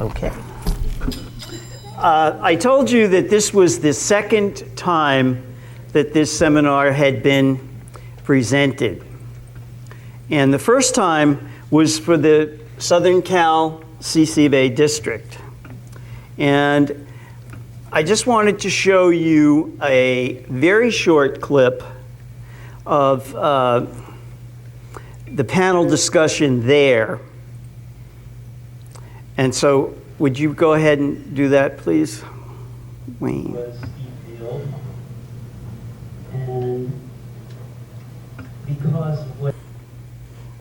Okay. I told you that this was the second time that this seminar had been presented. And the first time was for the Southern Cal CCBA District. And I just wanted to show you a very short clip of the panel discussion there. And so, would you go ahead and do that, please, Wayne? And because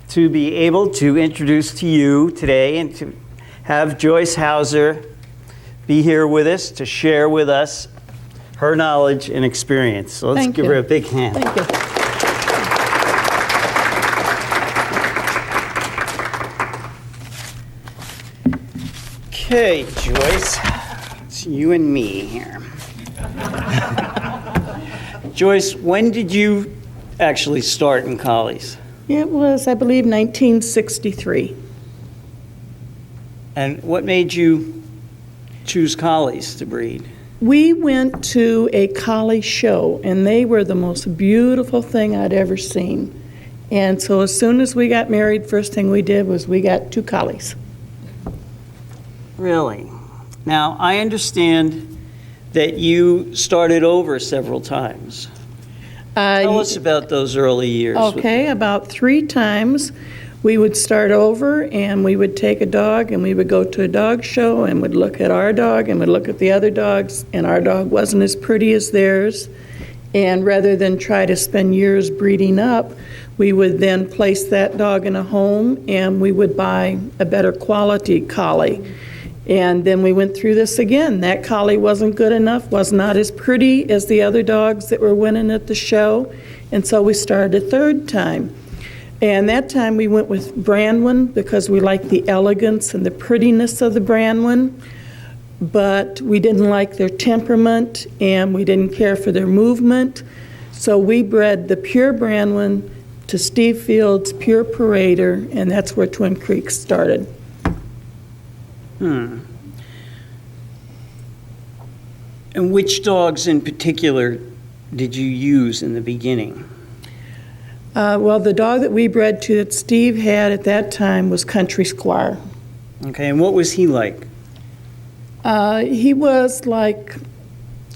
to be able to introduce to you today and to have Joyce Hauser be here with us to share with us her knowledge and experience. So let's give her a big hand. Thank you. Okay, Joyce, it's you and me here. Joyce, when did you actually start in Collies? It was, I believe, 1963. And what made you choose Collies to breed? We went to a collie show, and they were the most beautiful thing I'd ever seen. And so as soon as we got married, first thing we did was we got 2 collies. Really? Now, I understand that you started over several times. Tell us about those early years. Okay, about 3 times. We would start over, and we would take a dog, and we would go to a dog show, and would look at our dog, and would look at the other dogs, and our dog wasn't as pretty as theirs. And rather than try to spend years breeding up, we would then place that dog in a home, and we would buy a better quality collie. And then we went through this again. That collie wasn't good enough, was not as pretty as the other dogs that were winning at the show, and so we started a 3rd time. And that time we went with Brandwin because we liked the elegance and the prettiness of the Brandwin, but we didn't like their temperament and we didn't care for their movement. So we bred the pure Brandwin to Steve Field's pure Parader, and that's where Twin Creeks started. And which dogs in particular did you use in the beginning? Well, the dog that we bred to that Steve had at that time was Country Squire. Okay, and what was he like? He was like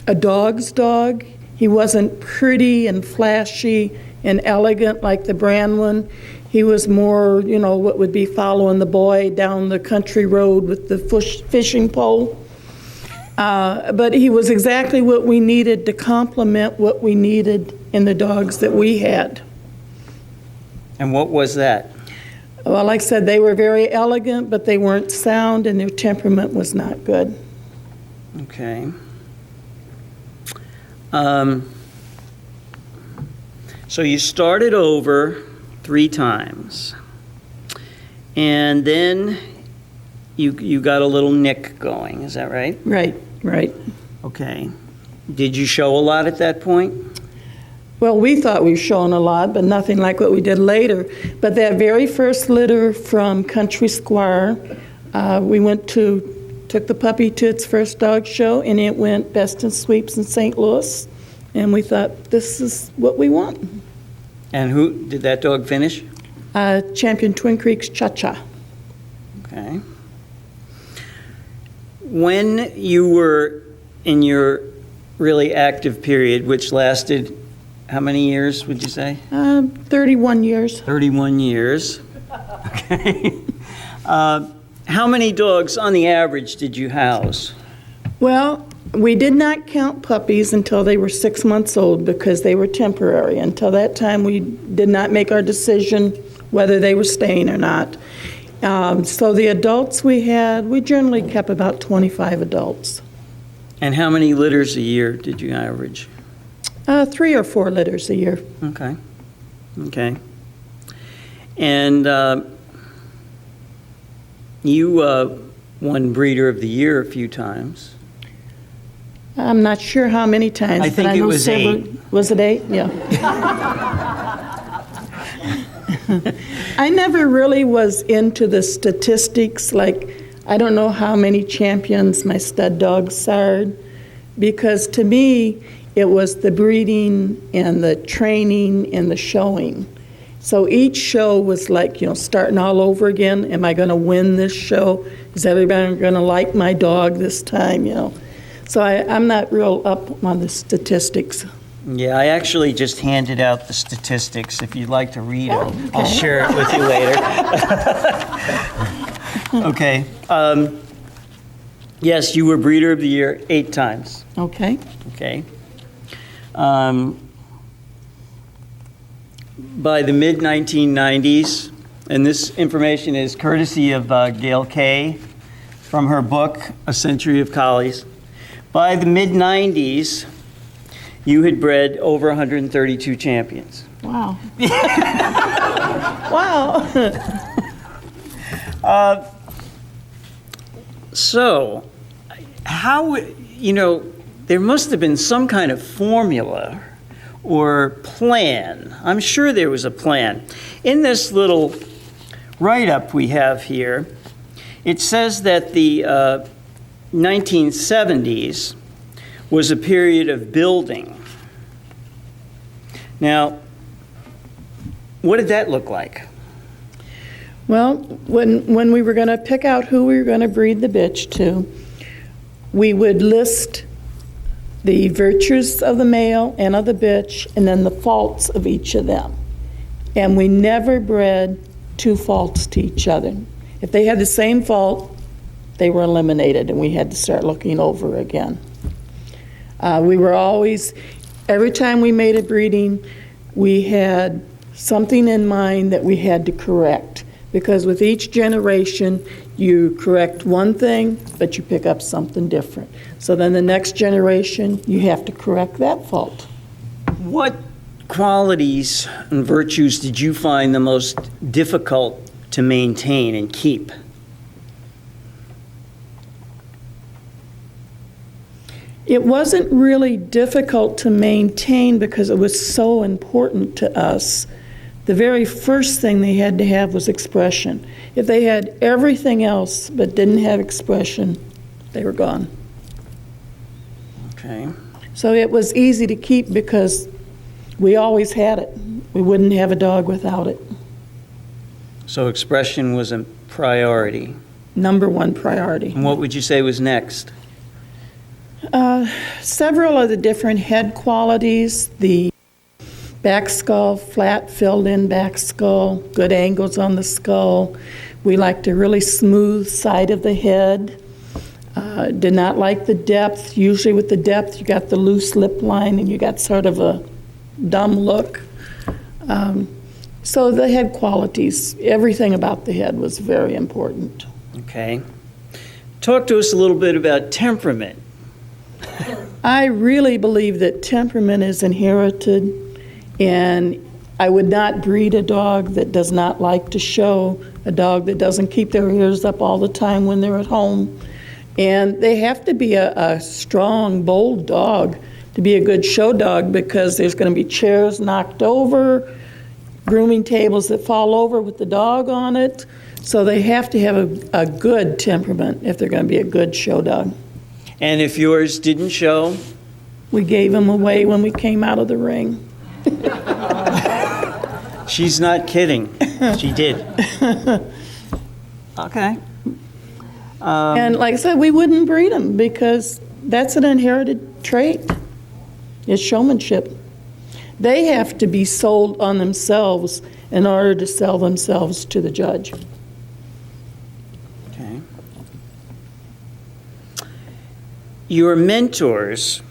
a dog's dog. He wasn't pretty and flashy and elegant like the Brandwin. He was more, you know, what would be following the boy down the country road with the fishing pole. But he was exactly what we needed to complement what we needed in the dogs that we had. And what was that? Well, like I said, they were very elegant, but they weren't sound, and their temperament was not good. Okay. So you started over 3 times, and then you got a little nick going, is that right? Right. Okay. Did you show a lot at that point? Well, we thought we were showing a lot, but nothing like what we did later. But that very first litter from Country Squire, we took the puppy to its first dog show, and it went best in sweeps in St. Louis, and we thought, this is what we want. And who did that dog finish? Champion Twin Creeks Cha-Cha. Okay. When you were in your really active period, which lasted how many years, would you say? 31 years. 31 years. Okay. How many dogs on the average did you house? Well, we did not count puppies until they were 6 months old because they were temporary. Until that time, we did not make our decision whether they were staying or not. So the adults we generally kept about 25 adults. And how many litters a year did you average? 3 or 4 litters a year. Okay. And you won Breeder of the Year a few times. I'm not sure how many times. I think it was 8. Was it 8? Yeah. I never really was into the statistics. Like, I don't know how many champions my stud dog sired, because to me, it was the breeding and the training and the showing. So each show was like, starting all over again. Am I going to win this show? Is everybody going to like my dog this time, So I'm not real up on the statistics. Yeah, I actually just handed out the statistics. If you'd like to read them, okay. I'll share it with you later. Okay. Yes, you were Breeder of the Year 8 times. Okay. Okay. By the mid-1990s, and this information is courtesy of Gail Kay from her book, A Century of Collies. By the mid-90s, you had bred over 132 champions. Wow. Wow. So, how, there must have been some kind of formula or plan. I'm sure there was a plan. In this little write-up we have here, it says that the 1970s was a period of building. Now, what did that look like? Well, when we were going to pick out who we were going to breed the bitch to, we would list the virtues of the male and of the bitch, and then the faults of each of them. And we never bred 2 faults to each other. If they had the same fault, they were eliminated, and we had to start looking over again. We were always, every time we made a breeding, we had something in mind that we had to correct. Because with each generation, you correct one thing, but you pick up something different. So then the next generation, you have to correct that fault. What qualities and virtues did you find the most difficult to maintain and keep? It wasn't really difficult to maintain because it was so important to us. The very first thing they had to have was expression. If they had everything else but didn't have expression, they were gone. Okay. So it was easy to keep because we always had it. We wouldn't have a dog without it. So expression was a priority. Number 1 priority. And what would you say was next? Several of the different head qualities, the back skull, flat filled in back skull, good angles on the skull. We liked a really smooth side of the head. Did not like the depth. Usually with the depth, you got the loose lip line and you got sort of a dumb look. So the head qualities, everything about the head was very important. Okay. Talk to us a little bit about temperament. I really believe that temperament is inherited, and I would not breed a dog that does not like to show, a dog that doesn't keep their ears up all the time when they're at home. And they have to be a strong, bold dog to be a good show dog, because there's going to be chairs knocked over, grooming tables that fall over with the dog on it. So they have to have a good temperament if they're going to be a good show dog. And if yours didn't show? We gave him away when we came out of the ring. She's not kidding. She did. Okay. And like I said, we wouldn't breed them because that's an inherited trait. It's showmanship. They have to be sold on themselves in order to sell themselves to the judge. Okay. Your mentors,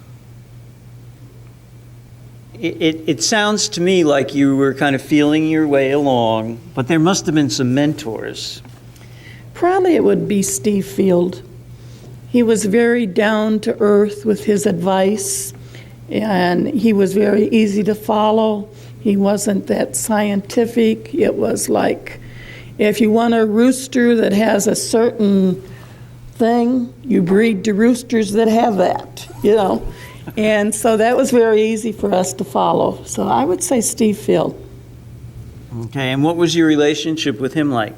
it sounds to me like you were kind of feeling your way along, but there must have been some mentors. Probably it would be Steve Field. He was very down to earth with his advice, and he was very easy to follow. He wasn't that scientific. It was like, if you want a rooster that has a certain thing, you breed to roosters that have that, you know. And so that was very easy for us to follow. So I would say Steve Field. Okay, and what was your relationship with him like?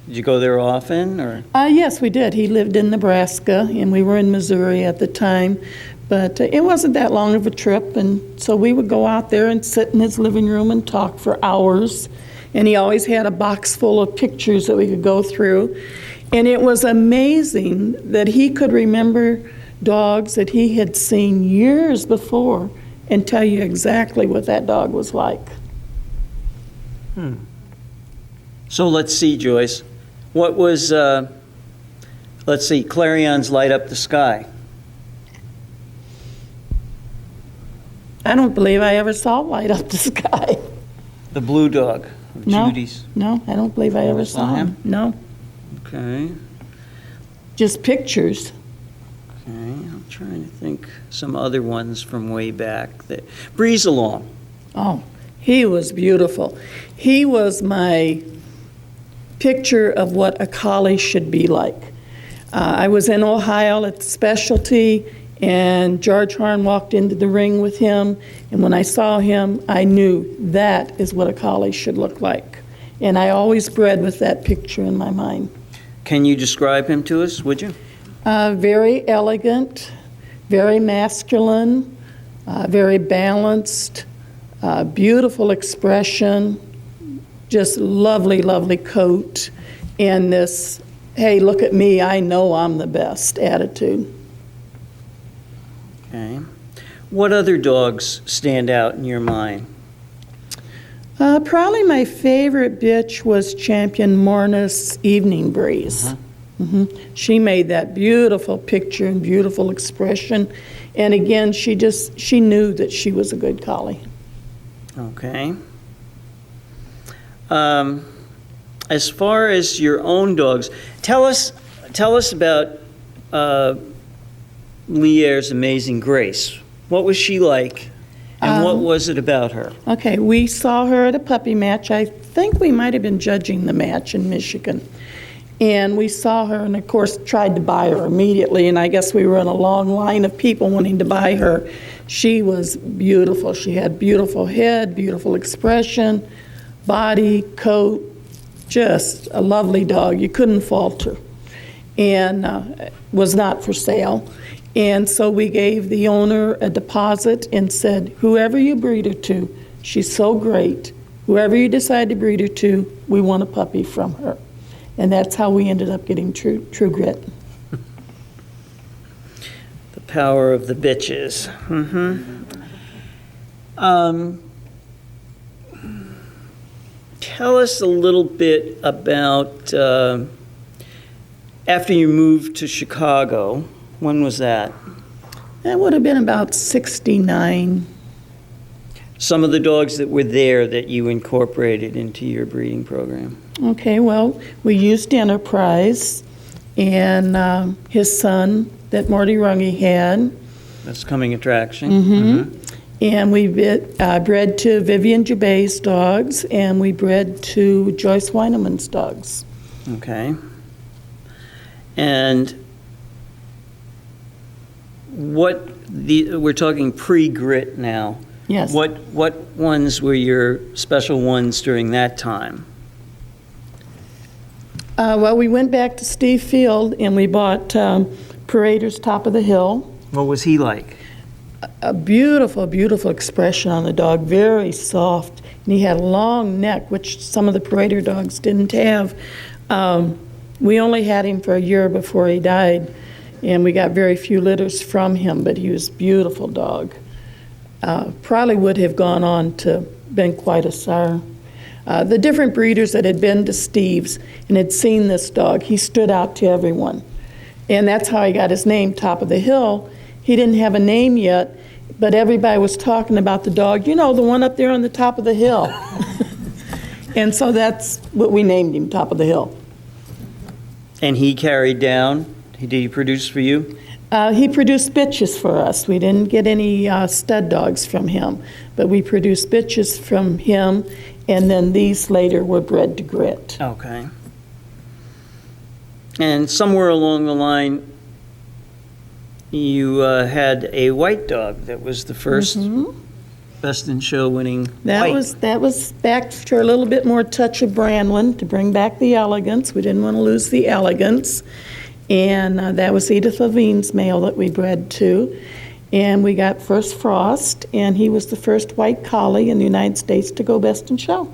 Did you go there often, or? Yes, we did. He lived in Nebraska, and we were in Missouri at the time. But it wasn't that long of a trip, and so we would go out there and sit in his living room and talk for hours. And he always had a box full of pictures that we could go through. And it was amazing that he could remember dogs that he had seen years before and tell you exactly what that dog was like. So let's see, Joyce. What was, let's see, Clarion's Light Up the Sky? I don't believe I ever saw Light Up the Sky. The blue dog of No. Judy's. No, I don't believe I ever saw him. No, Okay. just pictures. Okay, I'm trying to think some other ones from way back. Breeze Along. Oh, he was beautiful. He was my picture of what a collie should be like. I was in Ohio at the specialty, and George Harn walked into the ring with him, and when I saw him, I knew that is what a collie should look like. And I always bred with that picture in my mind. Can you describe him to us, would you? Very elegant, very masculine, very balanced, beautiful expression, just lovely, lovely coat, and this, hey, look at me, I know I'm the best attitude. Okay. What other dogs stand out in your mind? Probably my favorite bitch was Champion Morna's Evening Breeze. She made that beautiful picture and beautiful expression. And again, she knew that she was a good collie. Okay. As far as your own dogs, tell us about Lierre's Amazing Grace. What was she like, and what was it about her? Okay, we saw her at a puppy match. I think we might have been judging the match in Michigan. And we saw her and, of course, tried to buy her immediately. And I guess we were in a long line of people wanting to buy her. She was beautiful. She had beautiful head, beautiful expression, body, coat, just a lovely dog. You couldn't fault her. And was not for sale. And so we gave the owner a deposit and said, whoever you breed her to, she's so great. Whoever you decide to breed her to, we want a puppy from her. And that's how we ended up getting True Grit. The power of the bitches. Tell us a little bit about after you moved to Chicago. When was that? That would have been about 69. Some of the dogs that were there that you incorporated into your breeding program. Okay, well, we used Enterprise and his son that Morty Runge had. That's Coming Attraction. And we bred to Vivian Jabbay's dogs, and we bred to Joyce Weineman's dogs. Okay. And we're talking pre-grit now. Yes. What ones were your special ones during that time? Well, we went back to Steve Field, and we bought Parader's Top of the Hill. What was he like? A beautiful, beautiful expression on the dog, very soft. And he had a long neck, which some of the Parader dogs didn't have. We only had him for a year before he died, and we got very few litters from him, but he was a beautiful dog. Probably would have gone on to been quite a sire. The different breeders that had been to Steve's and had seen this dog, he stood out to everyone. And that's how he got his name, Top of the Hill. He didn't have a name yet, but everybody was talking about the dog, you know, the one up there on the top of the hill. And so that's what we named him, Top of the Hill. And he carried down, did he produce for you? He produced bitches for us. We didn't get any stud dogs from him, but we produced bitches from him, and then these later were bred to Grit. Okay. And somewhere along the line, you had a white dog that was the first Best in Show winning That white. was back to a little bit more touch of Brandlin to bring back the elegance. We didn't want to lose the elegance. And that was Edith Levine's male that we bred to. And we got first Frost, and he was the first white collie in the United States to go Best in Show.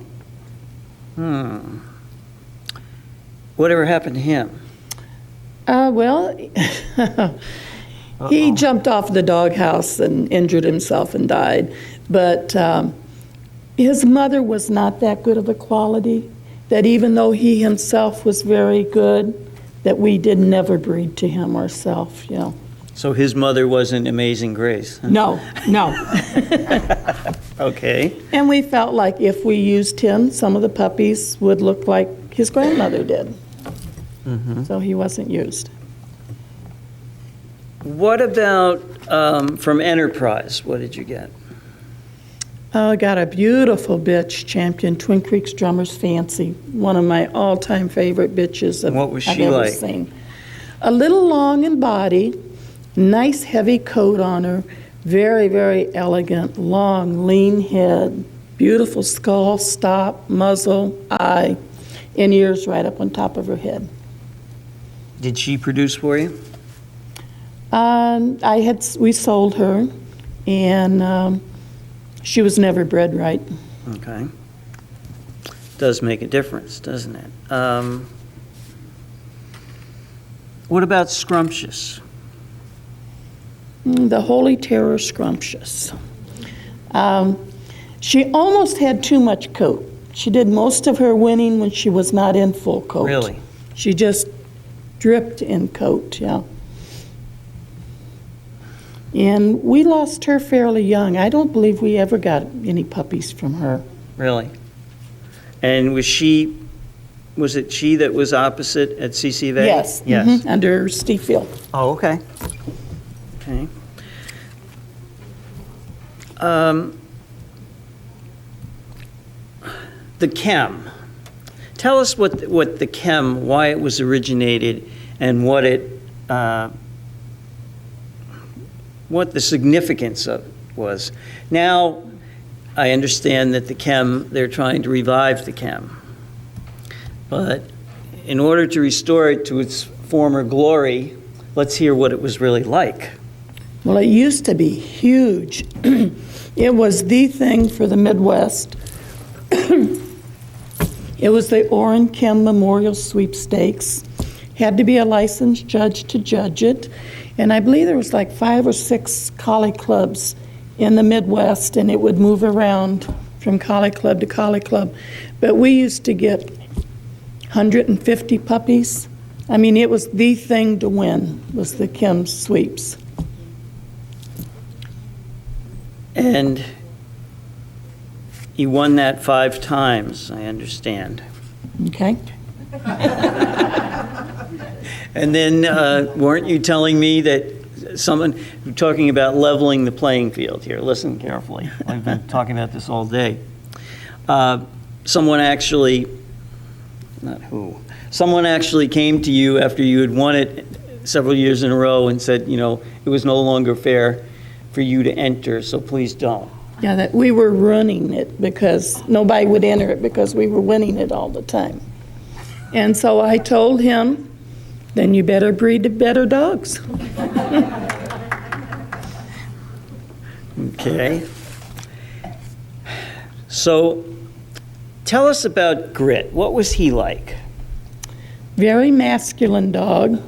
Whatever happened to him? Well, he jumped off the doghouse and injured himself and died. But his mother was not that good of a quality, that even though he himself was very good, that we did never breed to him ourselves, you know. So his mother wasn't Amazing Grace? Huh? No. Okay. And we felt like if we used him, some of the puppies would look like his grandmother did. So he wasn't used. What about from Enterprise? What did you get? I got a beautiful bitch, Champion, Twin Creeks Drummer's Fancy, one of my all-time favorite bitches And what was I've she ever like? seen. A little long in body, nice heavy coat on her, very, very elegant, long, lean head, beautiful skull, stop, muzzle, eye, and ears right up on top of her head. Did she produce for you? We sold her, and she was never bred right. Okay. Does make a difference, doesn't it? What about Scrumptious? The Holy Terror Scrumptious. She almost had too much coat. She did most of her winning when she was not in full coat. Really? She just dripped in coat, yeah. And we lost her fairly young. I don't believe we ever got any puppies from her. Really? And was it she that was opposite at CCV? Yes. Yes. Under Steve Field. Oh, okay. Okay. The chem. Tell us what the chem, why it was originated, and what the significance of it was. Now, I understand that the chem, they're trying to revive the chem. But in order to restore it to its former glory, let's hear what it was really like. Well, it used to be huge. It was the thing for the Midwest. It was the Orrin Kim Memorial Sweepstakes. Had to be a licensed judge to judge it. And I believe there was like 5 or 6 collie clubs in the Midwest, and it would move around from collie club to collie club. But we used to get 150 puppies. I mean, it was the thing to win, was the Kim Sweeps. And you won that 5 times, I understand. Okay? And then, weren't you telling me that someone, talking about leveling the playing field here, listen carefully, I've been talking about this all day. Someone actually came to you after you had won it several years in a row and said, you know, it was no longer fair for you to enter, so please don't. Yeah, that we were running it because nobody would enter it because we were winning it all the time. And so I told him, then you better breed the better dogs. Okay. So tell us about Grit. What was he like? Very masculine dog,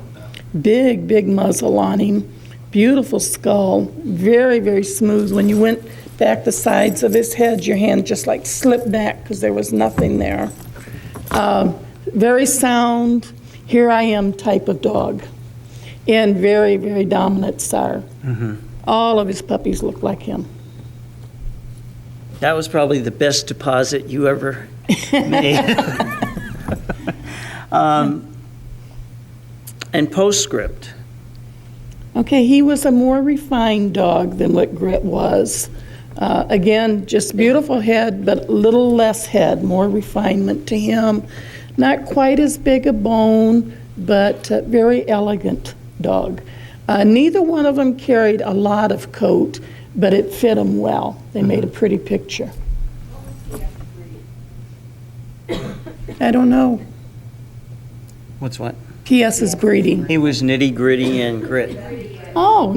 big, big muzzle on him, beautiful skull, very, very smooth. When you went back the sides of his head, your hand just like slipped back because there was nothing there. Very sound, here I am type of dog, and very, very dominant sire. All of his puppies look like him. That was probably the best deposit you ever made. And Postscript. Okay, he was a more refined dog than what Grit was. Again, just beautiful head, but a little less head, more refinement to him. Not quite as big a bone, but very elegant dog. Neither one of them carried a lot of coat, but it fit them well. They made a pretty picture. I don't know. What's what? P.S. is breeding. He was nitty gritty and grit. Oh,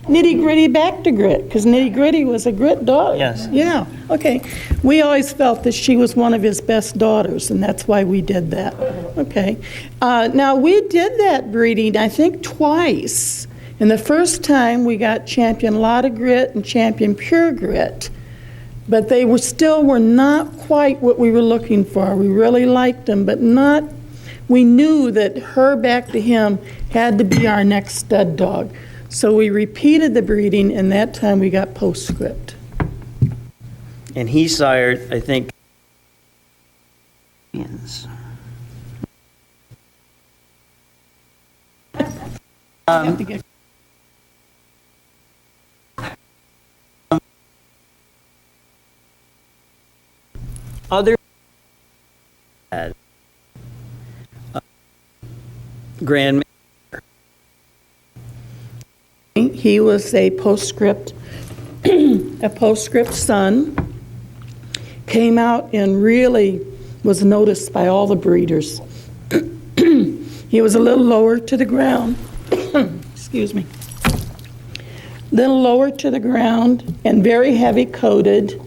nitty gritty back to grit, because nitty gritty was a grit daughter. Yes. Yeah, okay. We always felt that she was one of his best daughters, and that's why we did that. Okay. Now, we did that breeding, I think, twice. And the first time we got champion lot of grit and champion pure grit, but they were not quite what we were looking for. We really liked them, but not. We knew that her back to him had to be our next stud dog. So we repeated the breeding, and that time we got postscript. And he sired, I think, other grand. He was a postscript, a postscript son. Came out and really was noticed by all the breeders. He was a little lower to the ground. Excuse me. Little lower to the ground and very heavy coated,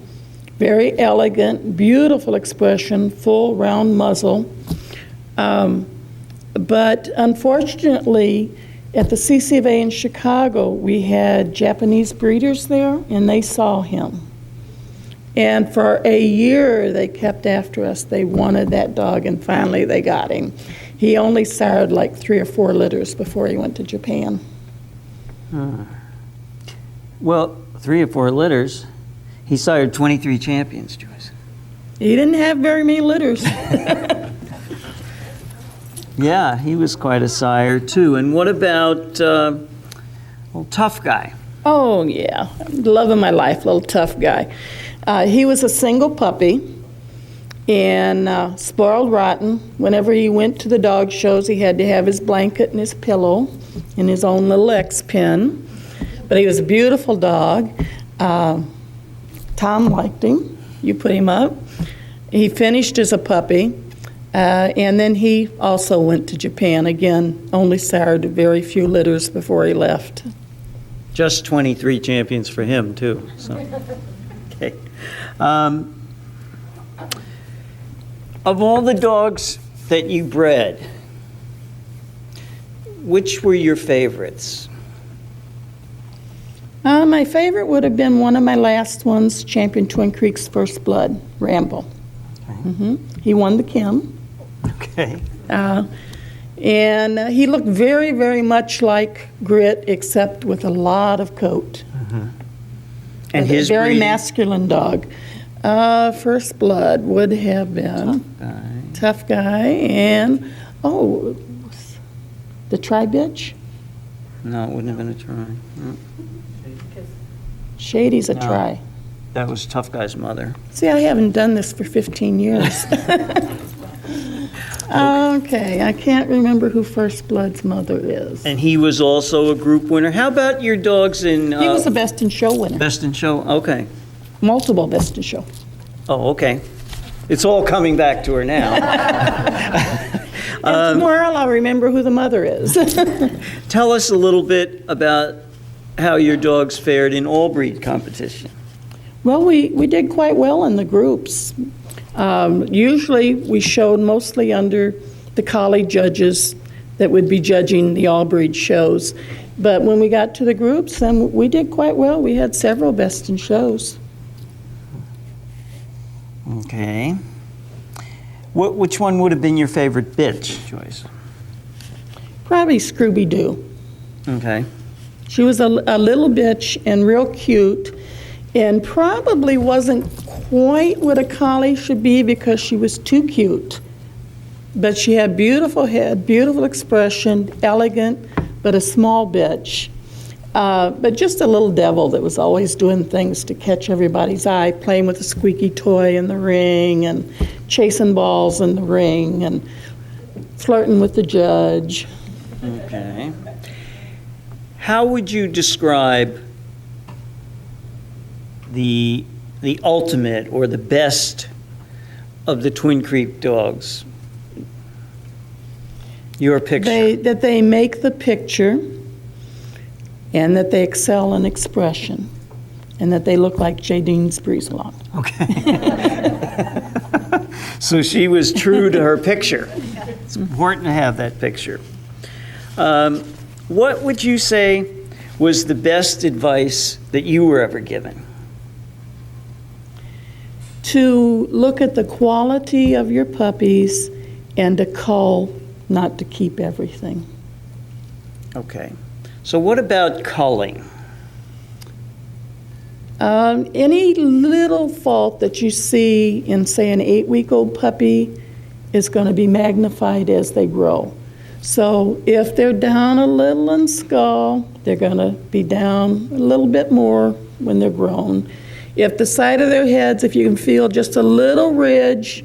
very elegant, beautiful expression, full round muzzle. But unfortunately, at the CCFA in Chicago, we had Japanese breeders there, and they saw him. And for a year, they kept after us. They wanted that dog, and finally they got him. He only sired like 3 or 4 litters before he went to Japan. Well, 3 or 4 litters. He sired 23 champions, Joyce. He didn't have very many litters. Yeah, he was quite a sire, too. And what about Tough Guy? Oh, yeah. Love of my life, little Tough Guy. He was a single puppy and spoiled rotten. Whenever he went to the dog shows, he had to have his blanket and his pillow and his own little X-Pen. But he was a beautiful dog. Tom liked him. You put him up. He finished as a puppy. And then he also went to Japan. Again, only sired very few litters before he left. Just 23 champions for him, too. So. Okay. Of all the dogs that you bred, which were your favorites? My favorite would have been one of my last ones, Champion Twin Creeks First Blood, Ramble. Okay. He won the Kim. Okay. And he looked very, very much like Grit, except with a lot of coat. And his very breeding? masculine dog. First Blood would have been Tough Guy, and the Tri-Bitch. No, it wouldn't have been a try. No. Shady's a No. Tri. That was Tough Guy's mother. See, I haven't done this for 15 years. Okay, I can't remember who First Blood's mother is. And he was also a group winner. How about your dogs in... He was a Best in Show winner. Best in Show? Okay. Multiple Best in Show. Oh, okay. It's all coming back to her now. And tomorrow I'll remember who the mother is. Tell us a little bit about how your dogs fared in all breed competition. Well, we did quite well in the groups. Usually we showed mostly under the collie judges that would be judging the all-breed shows. But when we got to the groups, then we did quite well. We had several Best in Shows. Okay. Which one would have been your favorite bitch, Joyce? Probably Scooby-Doo. Okay. She was a little bitch and real cute, and probably wasn't quite what a collie should be because she was too cute. But she had beautiful head, beautiful expression, elegant, but a small bitch. But just a little devil that was always doing things to catch everybody's eye, playing with a squeaky toy in the ring and chasing balls in the ring and flirting with the judge. Okay. How would you describe the ultimate or the best of the Twin Creek dogs? Your picture. That they make the picture, and that they excel in expression, and that they look like Jadine's Breezelong. Okay. So she was true to her picture. It's important to have that picture. What would you say was the best advice that you were ever given? To look at the quality of your puppies and to cull, not to keep everything. Okay. So what about culling? Any little fault that you see in, say, an 8-week-old puppy is going to be magnified as they grow. So if they're down a little in skull, they're going to be down a little bit more when they're grown. If the side of their heads, if you can feel just a little ridge,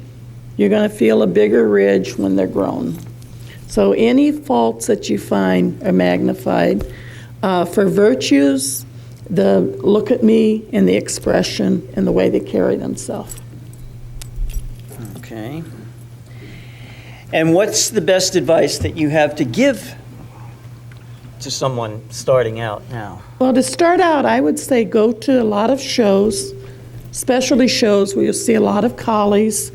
you're going to feel a bigger ridge when they're grown. So any faults that you find are magnified. For virtues, the look at me and the expression and the way they carry themselves. Okay. And what's the best advice that you have to give to someone starting out now? Well, to start out, I would say go to a lot of shows, specialty shows where you'll see a lot of collies,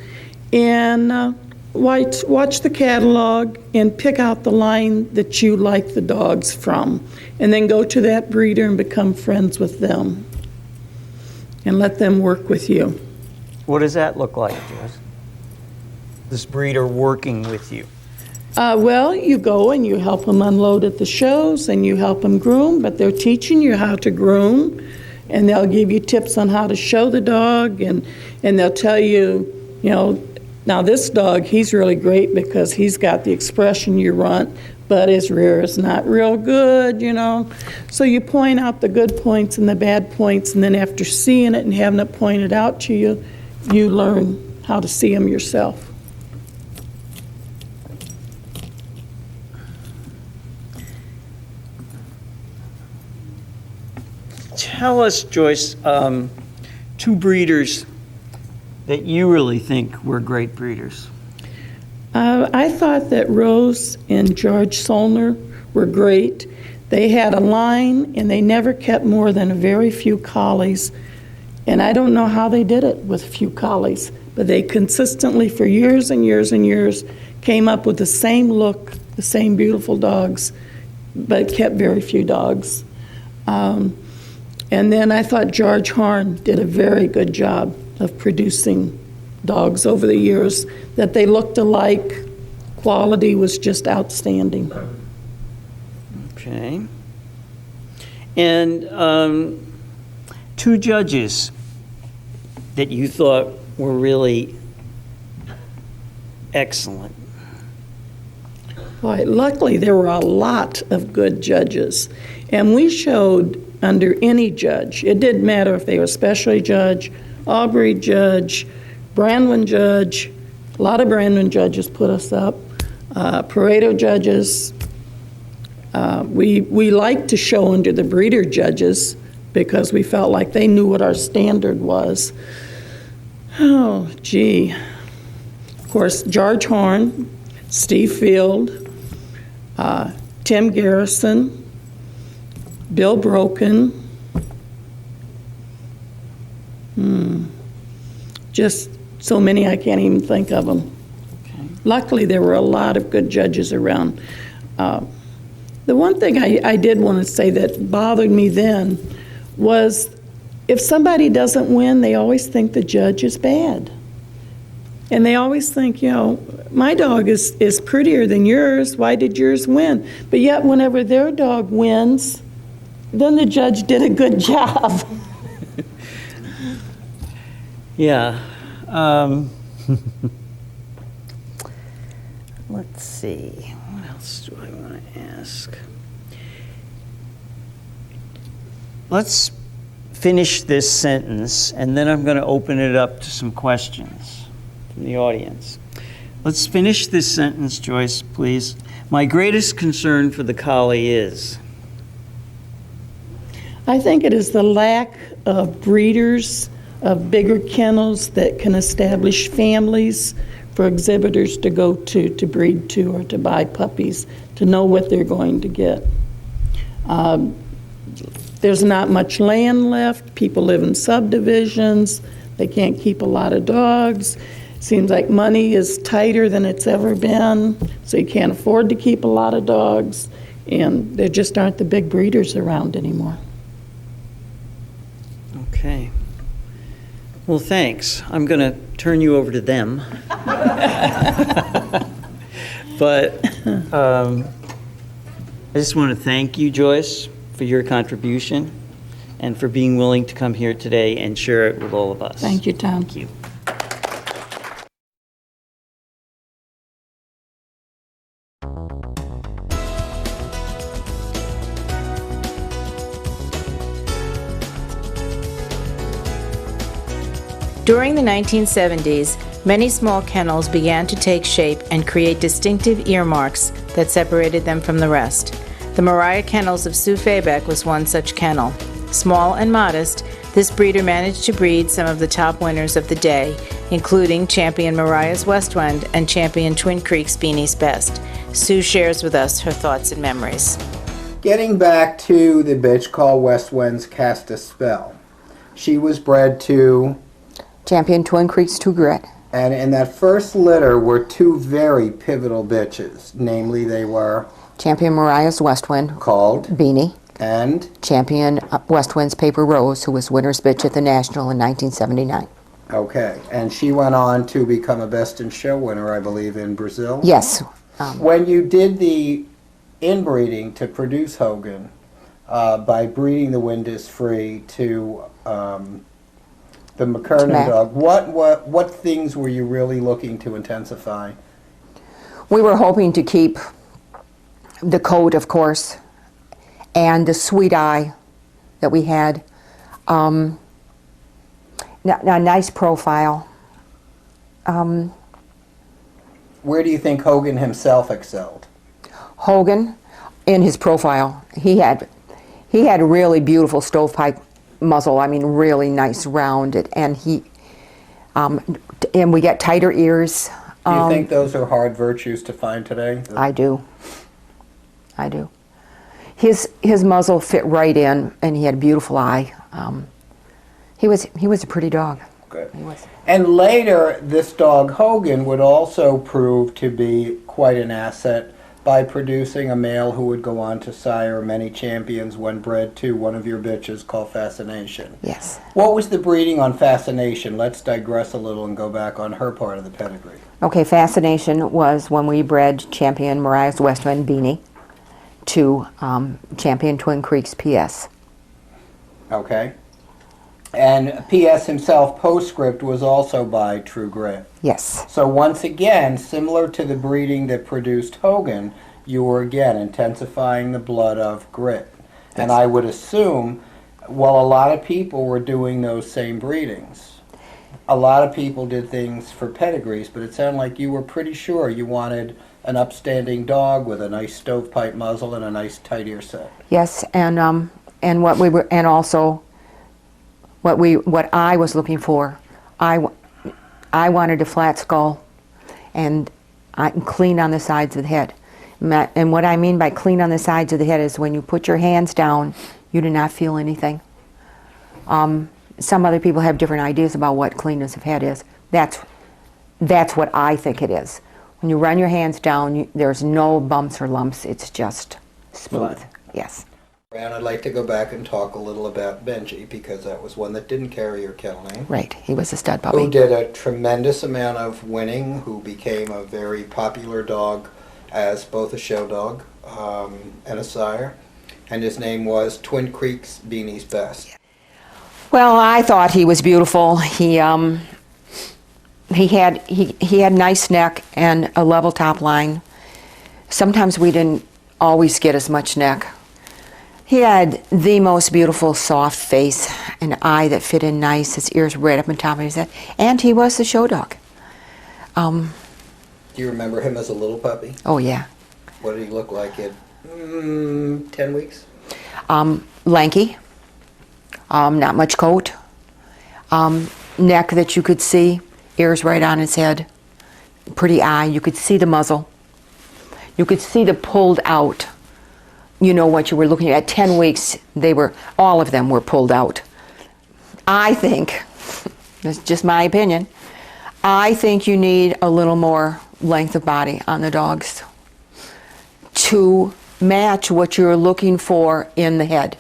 and watch the catalog and pick out the line that you like the dogs from, and then go to that breeder and become friends with them and let them work with you. What does that look like, Joyce? This breeder working with you? Well, you go and you help them unload at the shows and you help them groom, but they're teaching you how to groom, and they'll give you tips on how to show the dog, and they'll tell you, you know, now this dog, he's really great because he's got the expression you want, but his rear is not real good, you know. So you point out the good points and the bad points, and then after seeing it and having it pointed out to you, you learn how to see them yourself. Tell us, Joyce, 2 breeders that you really think were great breeders. I thought that Rose and George Solner were great. They had a line, and they never kept more than a very few collies. And I don't know how they did it with a few collies, but they consistently, for years and years and years, came up with the same look, the same beautiful dogs, but kept very few dogs. And then I thought George Horn did a very good job of producing dogs over the years, that they looked alike. Quality was just outstanding. Okay. And 2 judges that you thought were really excellent. Boy, luckily there were a lot of good judges, and we showed under any judge. It didn't matter if they were specialty judge, Aubrey judge, Brandwin judge. A lot of Brandwin judges put us up. Pareto judges. We liked to show under the breeder judges because we felt like they knew what our standard was. Oh, gee. Of course, George Horn, Steve Field, Tim Garrison, Bill Broken. Just so many I can't even think of them. Okay. Luckily, there were a lot of good judges around. The one thing I did want to say that bothered me then was if somebody doesn't win, they always think the judge is bad. And they always think, you know, my dog is prettier than yours. Why did yours win? But yet, whenever their dog wins, then the judge did a good job. Yeah. Let's see. What else do I want to ask? Let's finish this sentence, and then I'm going to open it up to some questions from the audience. Let's finish this sentence, Joyce, please. My greatest concern for the collie is? I think it is the lack of breeders of bigger kennels that can establish families for exhibitors to go to breed to, or to buy puppies, to know what they're going to get. There's not much land left. People live in subdivisions. They can't keep a lot of dogs. Seems like money is tighter than it's ever been, so you can't afford to keep a lot of dogs, and there just aren't the big breeders around anymore. Okay. Well, thanks. I'm going to turn you over to them. But I just want to thank you, Joyce, for your contribution and for being willing to come here today and share it with all of us. Thank you, Tom. Thank you. During the 1970s, many small kennels began to take shape and create distinctive earmarks that separated them from the rest. The Myriah Kennels of Sue Fabeck was one such kennel. Small and modest, this breeder managed to breed some of the top winners of the day, including champion Myriah's West Wind and champion Twin Creeks Beanie's Best. Sue shares with us her thoughts and memories. Getting back to the bitch called West Wind's Cast a Spell. She was bred to, champion Twin Creeks 2 Grit. and in that first litter were two very pivotal bitches. Namely, they were Champion Myriah's West Wind, called Beanie. and Champion West Wind's Paper Rose, who was winner's bitch at the National in 1979. okay, and she went on to become a Best in Show winner, I believe, in Brazil. Yes. When you did the inbreeding to produce Hogan, by breeding the Wind is Free to the McKernan Mac. dog, what things were you really looking to intensify? We were hoping to keep the coat, of course, and the sweet eye that we had. A nice profile. Where do you think Hogan himself excelled? Hogan, in his profile, he had a really beautiful stovepipe muzzle. I mean, really nice, rounded, and and we get tighter ears. Do you think those are hard virtues to find today? I do. His muzzle fit right in, and he had a beautiful eye. He was a pretty dog. Good. He was. And later, this dog Hogan would also prove to be quite an asset by producing a male who would go on to sire many champions when bred to one of your bitches called Fascination. Yes. What was the breeding on Fascination? Let's digress a little and go back on her part of the pedigree. Okay, Fascination was when we bred Champion Myriah's West Wind Beanie to Champion Twin Creeks PS. Okay. And PS himself, Postscript, was also by True Grit. Yes. So once again, similar to the breeding that produced Hogan, you were again intensifying the blood of Grit. And I would assume, well, a lot of people were doing those same breedings. A lot of people did things for pedigrees, but it sounded like you were pretty sure you wanted an upstanding dog with a nice stovepipe muzzle and a nice tight ear set. Yes, and what we were, and also what I was looking for, I wanted a flat skull and clean on the sides of the head. And what I mean by clean on the sides of the head is when you put your hands down, you do not feel anything. Some other people have different ideas about what cleanness of head is. That's what I think it is. When you run your hands down, there's no bumps or lumps. It's just smooth. Flat. Yes. And I'd like to go back and talk a little about Benji, because that was one that didn't carry your kennel name. Right. He was a stud puppy. Who did a tremendous amount of winning, who became a very popular dog as both a show dog and a sire. And his name was Twin Creeks Beanie's Best. Well, I thought he was beautiful. He had nice neck and a level top line. Sometimes we didn't always get as much neck. He had the most beautiful soft face, an eye that fit in nice, his ears right up on top of his head, and he was the show dog. Do you remember him as a little puppy? Oh yeah. What did he look like at 10 weeks? Lanky, not much coat, neck that you could see, ears right on his head, pretty eye, you could see the muzzle, you could see the pulled out, you know what you were looking at. 10 weeks, all of them were pulled out. I think, that's just my opinion, I think you need a little more length of body on the dogs to match what you're looking for in the head.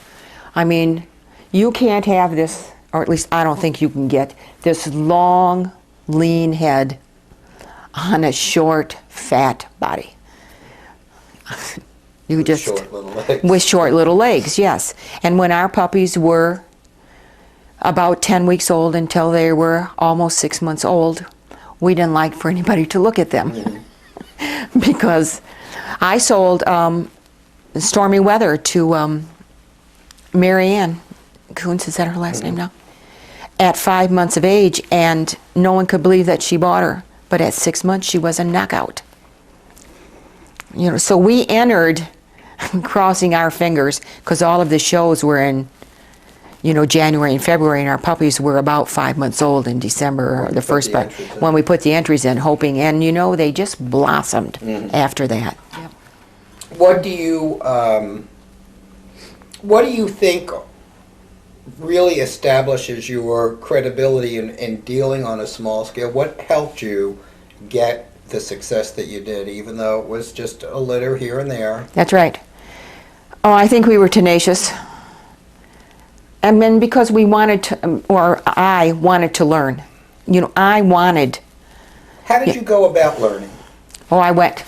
I mean, you can't have this, or at least I don't think you can get this long, lean head on a short, fat body. You just Short little legs. with short little legs, yes. And when our puppies were about 10 weeks old until they were almost 6 months old, we didn't like for anybody to look at them. Because I sold Stormy Weather to Marianne Coen, is that her last name now? At 5 months of age, and no one could believe that she bought her. But at 6 months, she was a knockout. You know, so we entered crossing our fingers, because all of the shows were in, you know, January and February, and our puppies were about 5 months old in December, or the first, but when we put the entries in, hoping, and you know, they just blossomed after that. Yep. What do you think really establishes your credibility in dealing on a small scale? What helped you get the success that you did, even though it was just a litter here and there? That's right. Oh, I think we were tenacious. And then because we wanted to, or I wanted to learn. You know, I wanted. How did you go about learning? Oh, I went.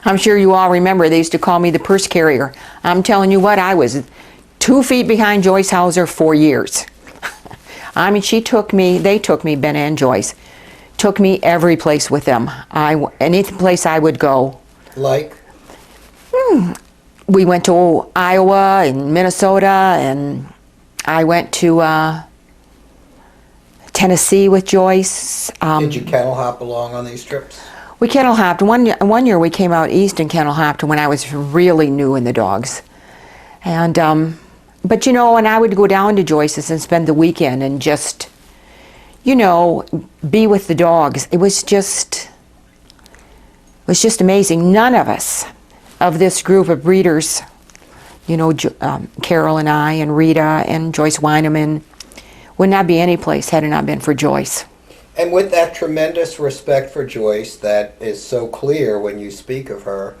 I'm sure you all remember, they used to call me the purse carrier. I'm telling you what, I was 2 feet behind Joyce Hauser for years. I mean, they took me, Ben and Joyce, took me every place with them. Any place I would go. Like? We went to Iowa and Minnesota, and I went to Tennessee with Joyce. Did you kennel hop along on these trips? We kennel hopped. One year we came out east and kennel hopped when I was really new in the dogs. And, but you know, and I would go down to Joyce's and spend the weekend and just, you know, be with the dogs. It was just amazing. None of us, of this group of breeders, you know, Carol and I and Rita and Joyce Weineman, would not be any place had it not been for Joyce. And with that tremendous respect for Joyce that is so clear when you speak of her,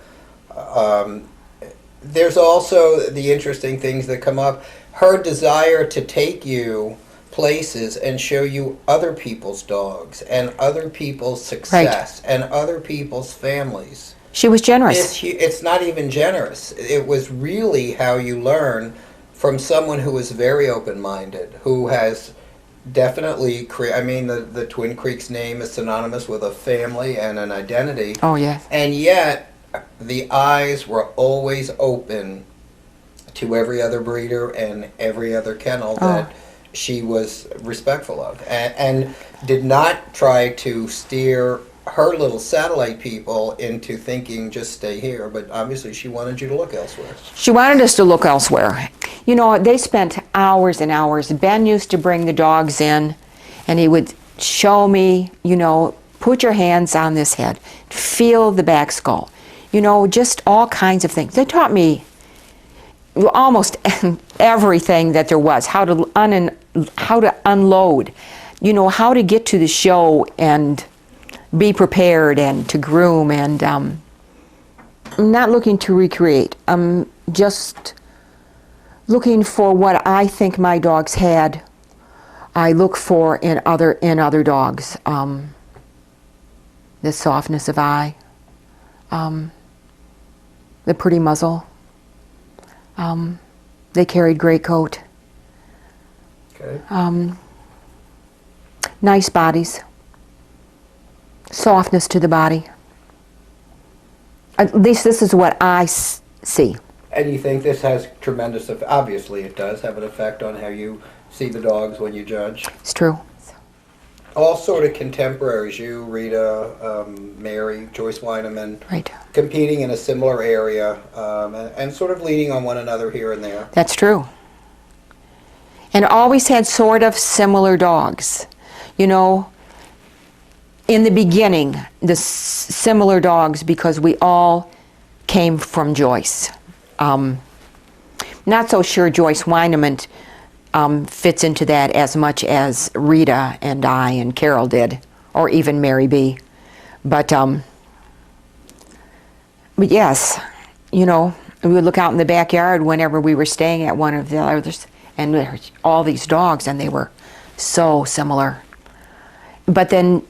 there's also the interesting things that come up. Her desire to take you places and show you other people's dogs and other people's success and other people's families. She was generous. It's not even generous. It was really how you learn from someone who is very open-minded, who has definitely the Twin Creeks name is synonymous with a family and an identity. Oh, yes. And yet, the eyes were always open to every other breeder and every other kennel that she was respectful of, and did not try to steer her little satellite people into thinking just stay here, but obviously she wanted you to look elsewhere. She wanted us to look elsewhere. You know, they spent hours and hours. Ben used to bring the dogs in, and he would show me, you know, put your hands on this head, feel the back skull, you know, just all kinds of things. They taught me almost everything that there was, how to unload, you know, how to get to the show and be prepared and to groom, and I'm not looking to recreate. I'm just looking for what I think my dogs had. I look for in other dogs. The softness of eye, the pretty muzzle. They carried great coat. Okay. Nice bodies. Softness to the body. At least this is what I see. And you think this has tremendous, obviously it does have an effect on how you see the dogs when you judge? It's true. All sort of contemporaries, you, Rita, Mary, Joyce Weineman, Right. competing in a similar area and sort of leading on one another here and there. That's true. and always had sort of similar dogs. You know, in the beginning, the similar dogs, because we all came from Joyce. Not so sure Joyce Weineman fits into that as much as Rita and I and Carol did, or even Mary B. But yes, you know, we would look out in the backyard whenever we were staying at one of the others, and there were all these dogs, and they were so similar. But then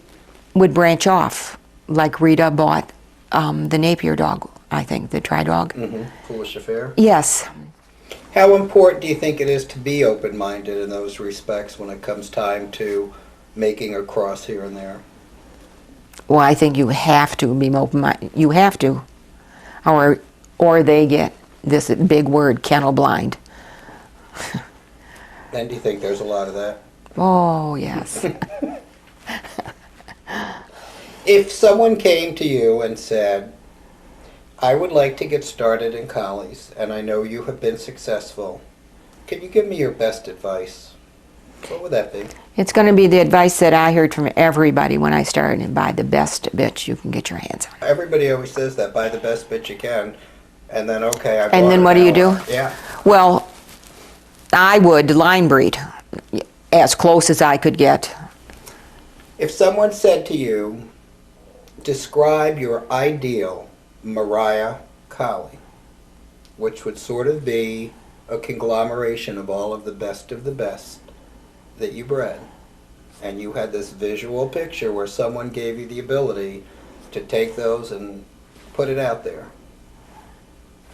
would branch off, like Rita bought the Napier dog, I think, the tri-dog. Foolish affair. Yes. How important do you think it is to be open-minded in those respects when it comes time to making a cross here and there? Well, I think you have to be open-minded. You have to, or they get this big word, kennel blind. And do you think there's a lot of that? Oh, yes. If someone came to you and said, I would like to get started in collies, and I know you have been successful, can you give me your best advice? What would that be? It's going to be the advice that I heard from everybody when I started, and buy the best bitch you can get your hands on. Everybody always says that, buy the best bitch you can, and then, okay, I bought And then it what do now. you do? Yeah. Well, I would line breed as close as I could get. If someone said to you, describe your ideal Myriah Collie, which would sort of be a conglomeration of all of the best that you bred, and you had this visual picture where someone gave you the ability to take those and put it out there,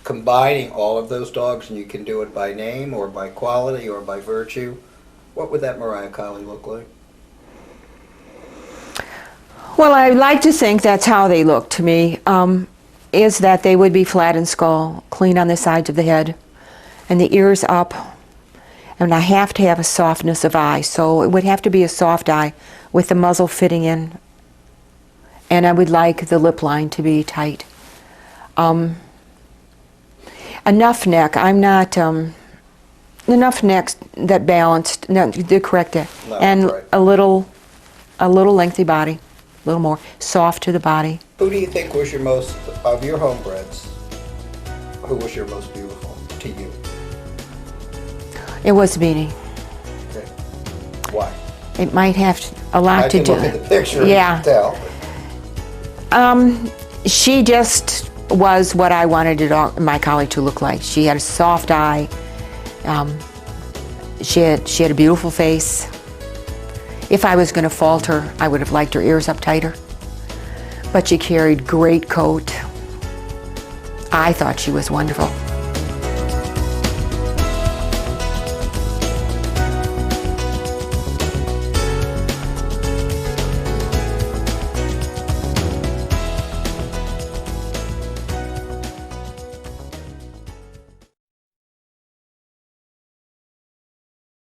combining all of those dogs, and you can do it by name or by quality or by virtue, what would that Myriah Collie look like? Well, I like to think that's how they look to me, is that they would be flat in skull, clean on the sides of the head, and the ears up. And I have to have a softness of eye, so it would have to be a soft eye with the muzzle fitting in. And I would like the lip line to be tight. Enough neck, I'm not, enough necks that balanced, no, the correct, and right. a little lengthy body. A little more soft to the body. Who do you think was your most, of your homebreds, who was your most beautiful to you? It was Beanie. Okay. Why? It might have a lot I to can do. look at the picture Yeah. and tell. She just was what I wanted my collie to look like. She had a soft eye. She had a beautiful face. If I was going to fault her, I would have liked her ears up tighter. But she carried great coat. I thought she was wonderful.